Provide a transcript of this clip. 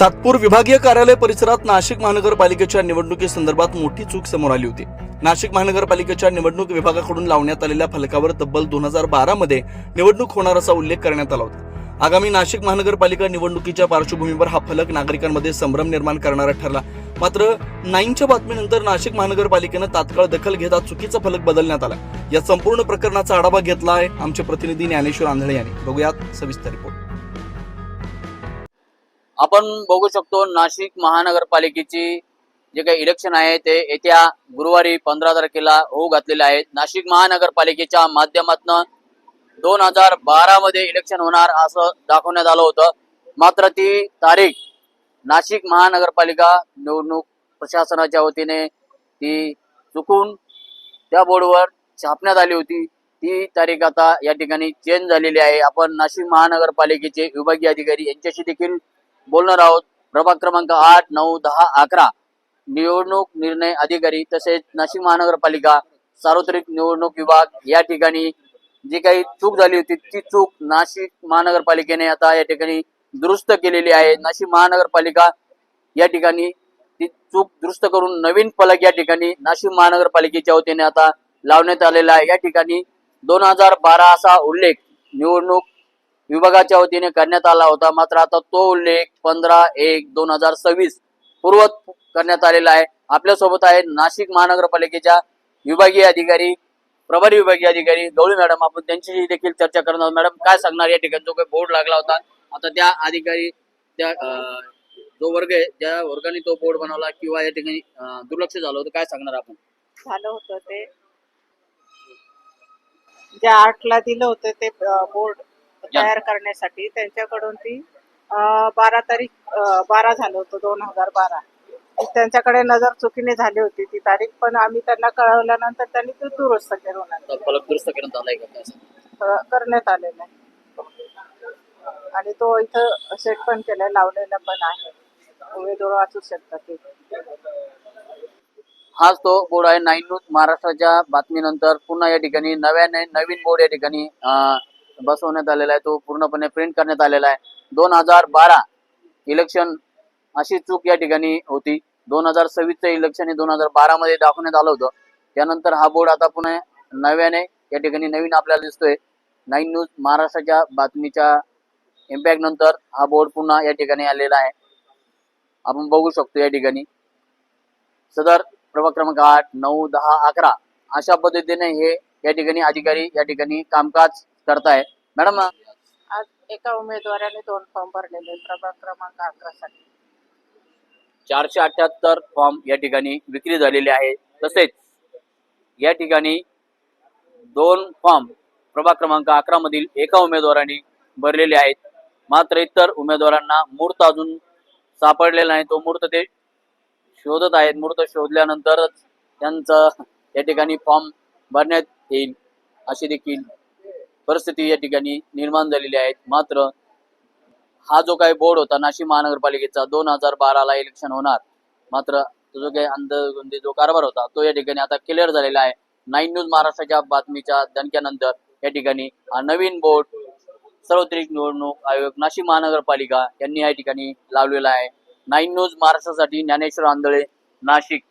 सातपूर विभागीय कार्यालय परिसरात नाशिक महानगरपालिकेच्या निवडणुकीसंदर्भात मोठी चूक समोर आली होती। नाशिक महानगरपालिकेच्या निवडणूक विभागाकडून लावण्यात आलेल्या फलकावर तब्बल 2012 मध्ये निवडणूक होणार असा उल्लेख करण्यात आला होता। आगामी नाशिक महानगरपालिका निवडणुकीच्या पार्श्वभूमीवर हा फलक नागरिकांमध्ये संभ्रम निर्माण करणारा ठरला। मात्र 9च्या बातमीनंतर नाशिक महानगरपालिकेनं तात्काळ दखल घेत चुकीचा फलक बदलण्यात आला। या संपूर्ण प्रकरणाचा आढावा घेतला आहे आमचे प्रतिनिधी ज्ञानेश्वर आंधळे यांनी। बघूयात सविस्तर रिपोर्ट। आपण बघू शकतो नाशिक महानगरपालिकेची जे काही इलेक्शन आहे ते येत्या गुरुवारी 15 तारखेला होऊ घातलेले आहे। नाशिक महानगरपालिकेच्या माध्यमातून 2012 मध्ये इलेक्शन होणार असं दाखवण्यात आलं होतं। मात्र ती तारीख नाशिक महानगरपालिका निवडणूक प्रशासनाच्या वतीने ती चुकून त्या बोर्डवर छापण्यात आली होती। ती तारीख आता या ठिकाणी चेंज झालेली आहे। आपण नाशिक महानगरपालिकेचे विभागीय अधिकारी यांच्याशी देखील बोलणार आहोत। प्रभाग क्रमांक 8, 9, 10, 11 निवडणूक निर्णय अधिकारी तसेच नाशिक महानगरपालिका सार्वत्रिक निवडणूक विभाग या ठिकाणी जी काही चूक झाली होती ती चूक नाशिक महानगरपालिकेने आता या ठिकाणी दुरुस्त केलेली आहे। नाशिक महानगरपालिका या ठिकाणी ती चूक दुरुस्त करून नवीन फलक या ठिकाणी नाशिक महानगरपालिकेच्या वतीने आता लावण्यात आलेला आहे। या ठिकाणी 2012 असा उल्लेख निवडणूक विभागाच्या वतीने करण्यात आला होता। मात्र आता तो उल्लेख 15/1/2026 पूर्वत करण्यात आलेला आहे। आपल्या सोबत आहे नाशिक महानगरपालिकेच्या विभागीय अधिकारी प्रभारी विभागीय अधिकारी गवळी मॅडम। आपण त्यांच्याशी देखील चर्चा करणार आहोत। मॅडम काय सांगणार, या ठिकाणी जो काही बोर्ड लागला होता आता त्या अधिकारी त्या जो वर्ग आहे ज्या वर्गाने तो बोर्ड बनवला किंवा या ठिकाणी दुर्लक्ष झालं होतं, काय सांगणार आपण? झालं होतं ते ज्या 8ला दिलं होतं ते बोर्ड तयार करण्यासाठी त्यांच्याकडून ती 12 झालं होतं 2012। त्यांच्याकडे नजर चुकीने झाली होती ती तारीख, पण आम्ही त्यांना कळवल्यानंतर त्यांनी ते दुरुस्त करून फलक दुरुस्त करण्यात आलाय का? करण्यात आलेलं आहे आणि तो इथं सेट पण केलाय, लावलेला पण आहे, उमेदवार वाचू शकतात ते। हाच तो बोर्ड आहे। 9 न्यूज महाराष्ट्राच्या बातमीनंतर पुन्हा या ठिकाणी नवीन बोर्ड या ठिकाणी बसवण्यात आलेला आहे। तो पूर्णपणे प्रिंट करण्यात आलेला आहे। 2012 इलेक्शन अशी चूक या ठिकाणी होती। 2026चं इलेक्शन हे 2012 मध्ये दाखवण्यात आलं होतं। त्यानंतर हा बोर्ड आता पुन्हा नव्याने या ठिकाणी नवीन आपल्याला दिसतोय। 9 न्यूज महाराष्ट्राच्या बातमीच्या इम्पॅक्ट नंतर हा बोर्ड पुन्हा या ठिकाणी आलेला आहे। आपण बघू शकतो या ठिकाणी सदर प्रभाग क्रमांक 8, 9, 10, 11 अशा पद्धतीने हे या ठिकाणी अधिकारी या ठिकाणी कामकाज करताय। मॅडम आज एका उमेदवाराने 2 फॉर्म भरलेले प्रभाग क्रमांक 11 साठी 478 फॉर्म या ठिकाणी विक्री झालेले आहे। तसेच या ठिकाणी 2 फॉर्म प्रभाग क्रमांक 11 मधील एका उमेदवाराने भरलेले आहेत। मात्र इतर उमेदवारांना मूर्त अजून सापडलेला नाही। तो मूर्त ते शोधत आहेत। मूर्त शोधल्यानंतरच त्यांचं या ठिकाणी फॉर्म भरण्यात येईल अशी देखील परिस्थिती या ठिकाणी निर्माण झालेली आहे। मात्र हा जो काही बोर्ड होता नाशिक महानगरपालिकेचा 2012 ला इलेक्शन होणार, मात्र तो जो काही अंधगुंदी जो कारभार होता तो या ठिकाणी आता क्लिअर झालेला आहे। 9 न्यूज महाराष्ट्राच्या बातमीच्या दणक्यानंतर या ठिकाणी हा नवीन बोर्ड सार्वत्रिक निवडणूक आयोग नाशिक महानगरपालिका यांनी या ठिकाणी लावलेला आहे। 9 न्यूज महाराष्ट्रासाठी ज्ञानेश्वर आंधळे, नाशिक।